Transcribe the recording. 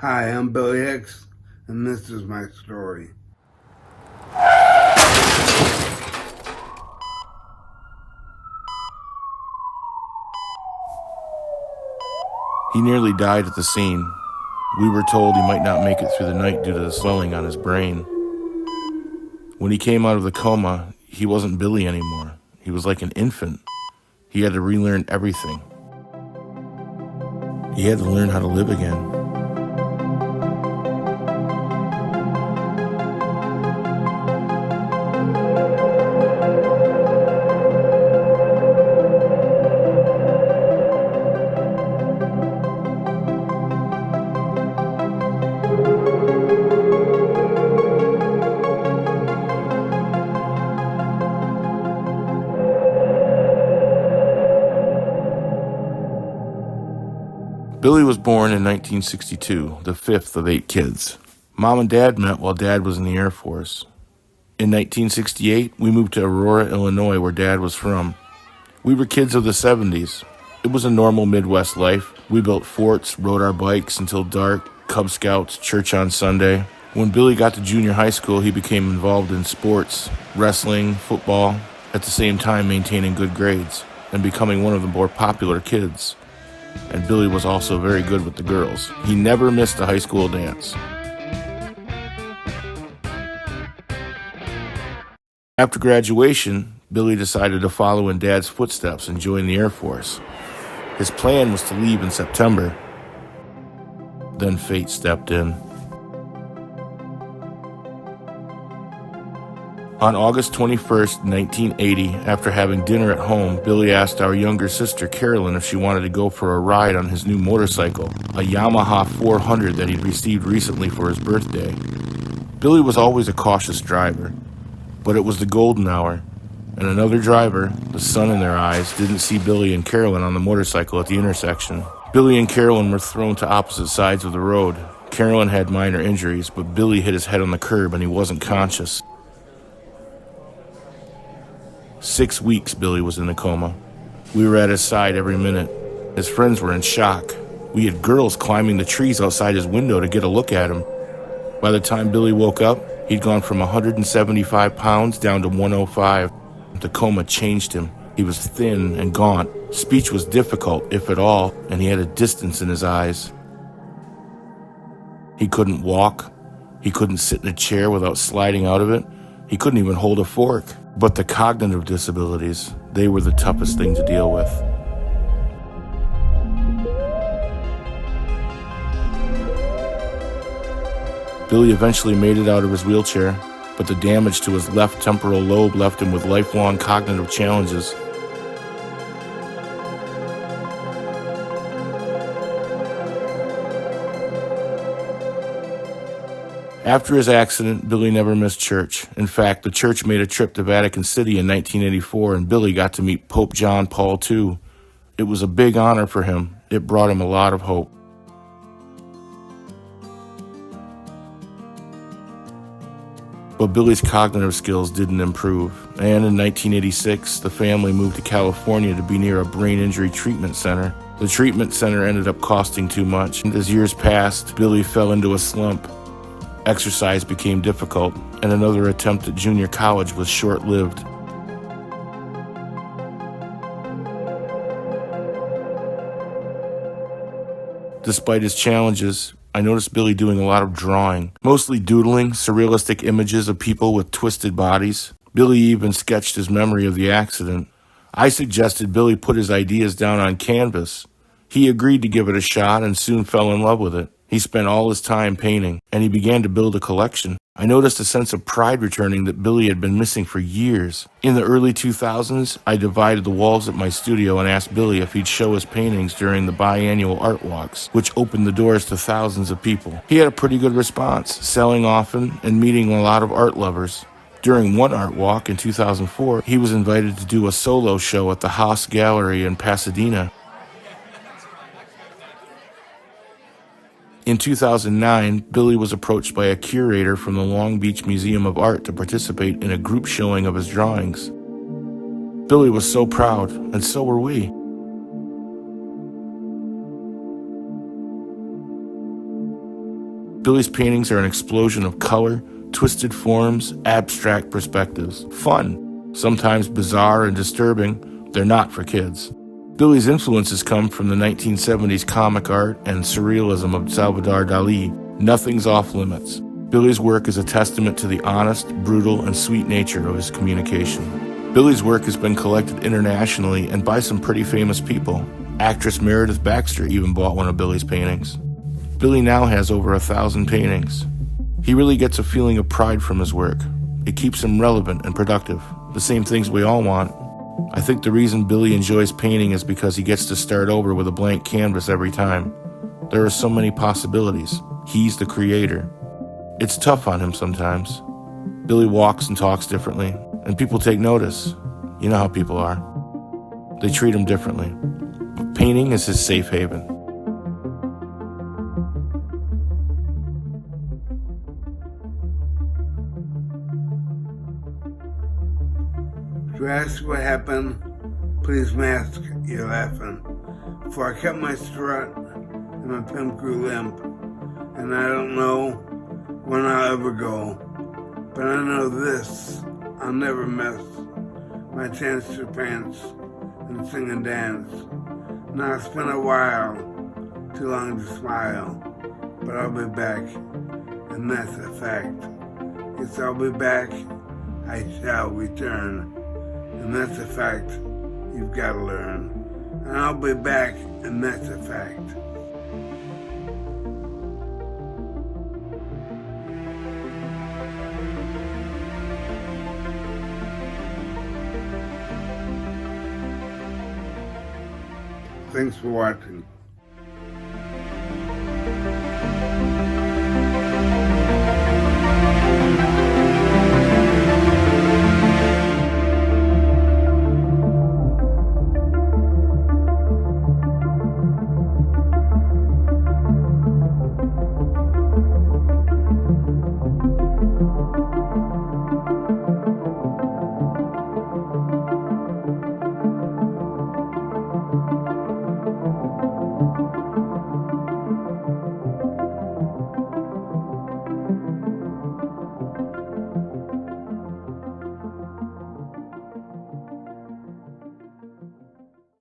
Hi, I'm Billy Hix, and this is my story. He nearly died at the scene. We were told he might not make it through the night due to the swelling on his brain. When he came out of the coma, he wasn't Billy anymore. He was like an infant. He had to relearn everything. He had to learn how to live again. Billy was born in 1962, the fifth of 8 kids. Mom and Dad met while Dad was in the Air Force. In 1968, we moved to Aurora, Illinois, where Dad was from. We were kids of the 70s. It was a normal Midwest life. We built forts, rode our bikes until dark, Cub Scouts, church on Sunday. When Billy got to junior high school, he became involved in sports, wrestling, football, at the same time maintaining good grades and becoming one of the more popular kids. And Billy was also very good with the girls. He never missed a high school dance. After graduation, Billy decided to follow in Dad's footsteps and join the Air Force. His plan was to leave in September. Then fate stepped in. On August 21st, 1980, after having dinner at home, Billy asked our younger sister Carolyn if she wanted to go for a ride on his new motorcycle, a Yamaha 400 that he'd received recently for his birthday. Billy was always a cautious driver, but it was the golden hour, and another driver, the sun in their eyes, didn't see Billy and Carolyn on the motorcycle at the intersection. Billy and Carolyn were thrown to opposite sides of the road. Carolyn had minor injuries, but Billy hit his head on the curb and he wasn't conscious. 6 weeks Billy was in a coma. We were at his side every minute. His friends were in shock. We had girls climbing the trees outside his window to get a look at him. By the time Billy woke up, he'd gone from 175 pounds down to 105. The coma changed him. He was thin and gaunt. Speech was difficult, if at all, and he had a distance in his eyes. He couldn't walk. He couldn't sit in a chair without sliding out of it. He couldn't even hold a fork. But the cognitive disabilities, they were the toughest thing to deal with. Billy eventually made it out of his wheelchair, but the damage to his left temporal lobe left him with lifelong cognitive challenges. After his accident, Billy never missed church. In fact, the church made a trip to Vatican City in 1984, and Billy got to meet Pope John Paul II. It was a big honor for him. It brought him a lot of hope. But Billy's cognitive skills didn't improve, and in 1986, the family moved to California to be near a brain injury treatment center. The treatment center ended up costing too much, and as years passed, Billy fell into a slump. Exercise became difficult, and another attempt at junior college was short-lived. Despite his challenges, I noticed Billy doing a lot of drawing, mostly doodling, surrealistic images of people with twisted bodies. Billy even sketched his memory of the accident. I suggested Billy put his ideas down on canvas. He agreed to give it a shot and soon fell in love with it. He spent all his time painting, and he began to build a collection. I noticed a sense of pride returning that Billy had been missing for years. In the early 2000s, I divided the walls at my studio and asked Billy if he'd show his paintings during the biannual art walks, which opened the doors to thousands of people. He had a pretty good response, selling often and meeting a lot of art lovers. During one art walk in 2004, he was invited to do a solo show at the Haas Gallery in Pasadena. In 2009, Billy was approached by a curator from the Long Beach Museum of Art to participate in a group showing of his drawings. Billy was so proud, and so were we. Billy's paintings are an explosion of color, twisted forms, abstract perspectives. Fun, sometimes bizarre and disturbing. They're not for kids. Billy's influences come from the 1970s comic art and surrealism of Salvador Dali. Nothing's off limits. Billy's work is a testament to the honest, brutal, and sweet nature of his communication. Billy's work has been collected internationally and by some pretty famous people. Actress Meredith Baxter even bought one of Billy's paintings. Billy now has over 1,000 paintings. He really gets a feeling of pride from his work. It keeps him relevant and productive, the same things we all want. I think the reason Billy enjoys painting is because he gets to start over with a blank canvas every time. There are so many possibilities. He's the creator. It's tough on him sometimes. Billy walks and talks differently, and people take notice. You know how people are. They treat him differently. But painting is his safe haven. To ask what happened, please mask your laughing. For I kept my strut and my pimp grew limp, and I don't know when I'll ever go. But I know this, I'll never miss my chance to pants and sing and dance. Now it's been a while, too long to smile, but I'll be back, and that's a fact. Yes, I'll be back, I shall return, and that's a fact you've got to learn. And I'll be back, and that's a fact. Thanks for watching.